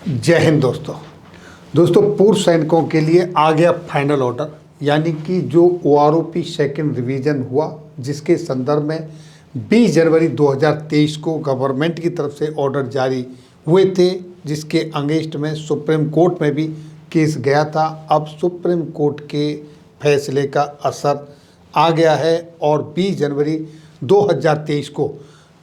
जय हिंद दोस्तों पूर्व सैनिकों के लिए आ गया फाइनल ऑर्डर, यानी कि जो OROP सेकेंड रिवीजन हुआ जिसके संदर्भ में 20 जनवरी 2023 को गवर्नमेंट की तरफ से ऑर्डर जारी हुए थे, जिसके अगेंस्ट में सुप्रीम कोर्ट में भी केस गया था। अब सुप्रीम कोर्ट के फैसले का असर आ गया है और 20 जनवरी 2023 को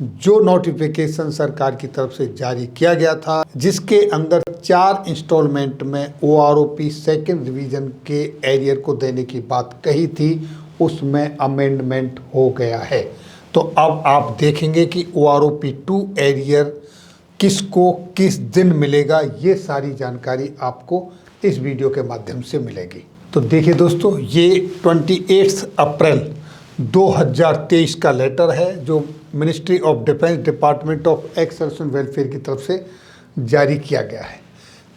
जो नोटिफिकेशन सरकार की तरफ से जारी किया गया था, जिसके अंदर 4 इंस्टॉलमेंट में OROP सेकेंड रिवीजन के एरियर को देने की बात कही थी, उसमें अमेंडमेंट हो गया है। तो अब आप देखेंगे कि OROP 2 एरियर किसको किस दिन मिलेगा, ये सारी जानकारी आपको इस वीडियो के माध्यम से मिलेगी। तो देखिए दोस्तों, ये 28 अप्रैल 2023 का लेटर है जो ministry of defence department of ex service and welfare की तरफ से जारी किया गया है,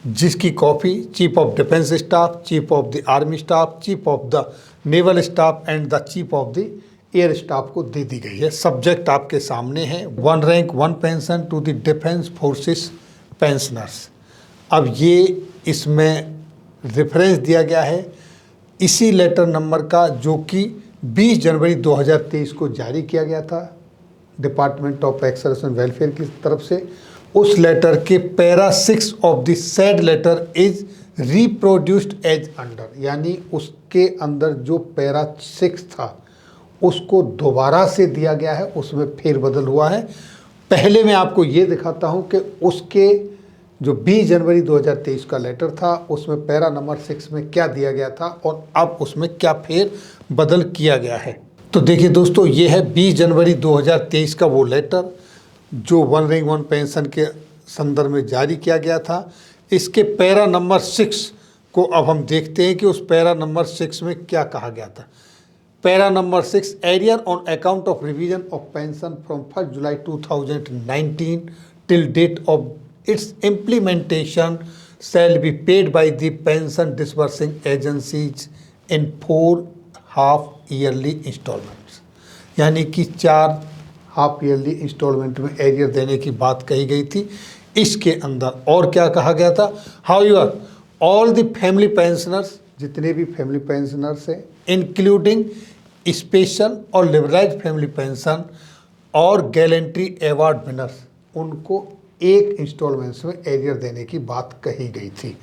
जिसकी copy chief of defence staff, chief of the army staff, chief of the naval staff and the chief of the air staff को दे दी गई है। सब्जेक्ट आपके सामने है, 1 rank 1 pension to the defence forces pensioners. अब ये इसमें रेफरेंस दिया गया है इसी लेटर नंबर का, जो कि 20 जनवरी 2023 को जारी किया गया था department of ex service and welfare की तरफ से। उस लेटर के para 6 of the said letter is reproduced as under, यानी उसके अंदर जो पैरा 6 था उसको दोबारा से दिया गया है, उसमें फेरबदल हुआ है। पहले मैं आपको ये दिखाता हूँ कि उसके जो 20 जनवरी 2023 का लेटर था उसमें पैरा नंबर 6 में क्या दिया गया था और अब उसमें क्या फेर बदल किया गया है। तो देखिए दोस्तों, ये है 20 जनवरी 2023 का वो लेटर जो 1 रैंक 1 पेंशन के संदर्भ में जारी किया गया था। इसके पैरा नंबर 6 को अब हम देखते हैं कि उस पैरा नंबर 6 में क्या कहा गया था। Para number 6, arrear on account of revision of pension from 1 July 2019 till date of its implementation shall be paid by the pension disbursing agencies in 4 half yearly installments, यानी कि 4 हाफ ईयरली इंस्टॉलमेंट में arrear देने की बात कही गई थी। इसके अंदर और क्या कहा गया था, however all the family pensioners, जितने भी फैमिली पेंशनर्स हैं इंक्लूडिंग स्पेशल और लिबरलाइज्ड फैमिली पेंशन और गैलेंट्री अवार्ड विनर्स, उनको एक इंस्टॉलमेंट्स में एरियर देने की बात कही गई थी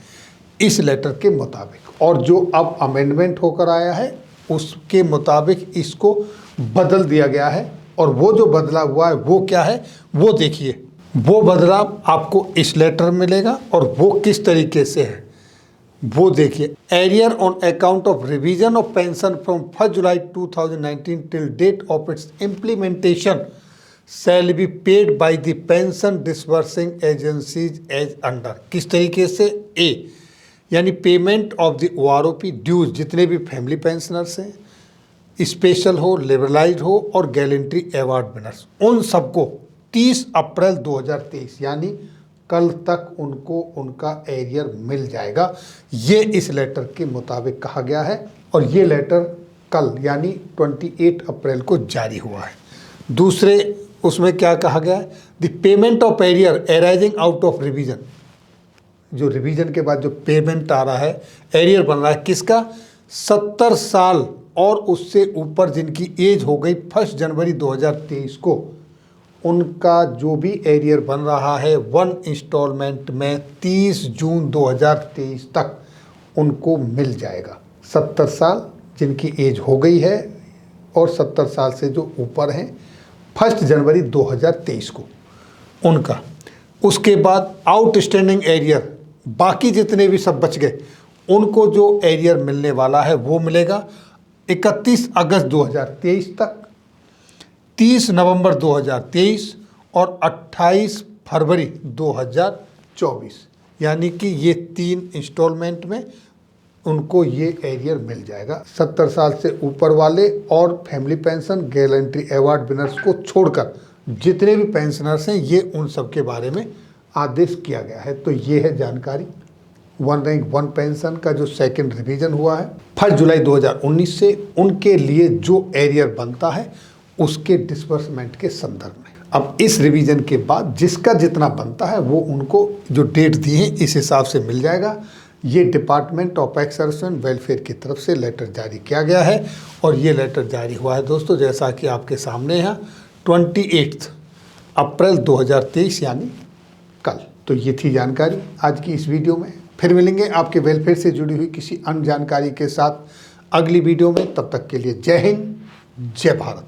इस लेटर के मुताबिक। और जो अब अमेंडमेंट होकर आया है उसके मुताबिक इसको बदल दिया गया है, और वो जो बदला हुआ है वो क्या है वो देखिए। वो बदलाव आपको इस लेटर मिलेगा और वो किस तरीके से है वो देखिए। Arrear on account of revision of pension from 1 July 2019 till date of its implementation shall be paid by the pension disbursing agencies as under, किस तरीके से ए, यानी payment of the OROP dues जितने भी फैमिली पेंशनर्स हैं, special हो, liberalised हो और गैलेंट्री अवार्ड विनर्स, उन सबको 30 अप्रैल 2023 यानी कल तक उनको उनका एरियर मिल जाएगा। ये इस लेटर के मुताबिक कहा गया है और ये लेटर कल यानी 28 अप्रैल को जारी हुआ है। दूसरे उसमें क्या कहा गया है, the payment of arrear arising out of revision, जो रिवीजन के बाद जो पेमेंट आ रहा है, एरियर बन रहा है किसका, 70 साल और उससे ऊपर जिनकी एज हो गई 1 जनवरी 2023 को, उनका जो भी एरियर बन रहा है 1 इंस्टॉलमेंट में 30 जून 2023 तक उनको मिल जाएगा। 70 साल जिनकी एज हो गई है और 70 साल से जो ऊपर हैं 1 जनवरी 2023 को उनका। उसके बाद आउटस्टैंडिंग एरियर, बाकी जितने भी सब बच गए उनको जो एरियर मिलने वाला है वो मिलेगा 31 अगस्त 2023 तक, 30 नवंबर 2023 और 28 फरवरी 2024, यानी कि ये 3 इंस्टॉलमेंट में उनको ये एरियर मिल जाएगा। 70 साल से ऊपर वाले और family pension gallantry award winners को छोड़कर जितने भी पेंशनर्स हैं, ये उन सब के बारे में आदेश किया गया है। तो ये है जानकारी 1 रैंक 1 पेंशन का जो सेकंड रिवीजन हुआ है 1 जुलाई 2019 से, उनके लिए जो एरियर बनता है उसके डिस्बर्समेंट के संदर्भ में। अब इस रिवीजन के बाद जिसका जितना बनता है वो उनको जो डेट दी है इस हिसाब से मिल जाएगा। ये department of ex service and welfare की तरफ से लेटर जारी किया गया है और ये लेटर जारी हुआ है दोस्तों, जैसा कि आपके सामने है 28 अप्रैल 2023 यानी कल। तो ये थी जानकारी आज की इस वीडियो में। फिर मिलेंगे आपके वेलफेयर से जुड़ी हुई किसी अन्य जानकारी के साथ अगली वीडियो में। तब तक के लिए जय हिंद, जय भारत।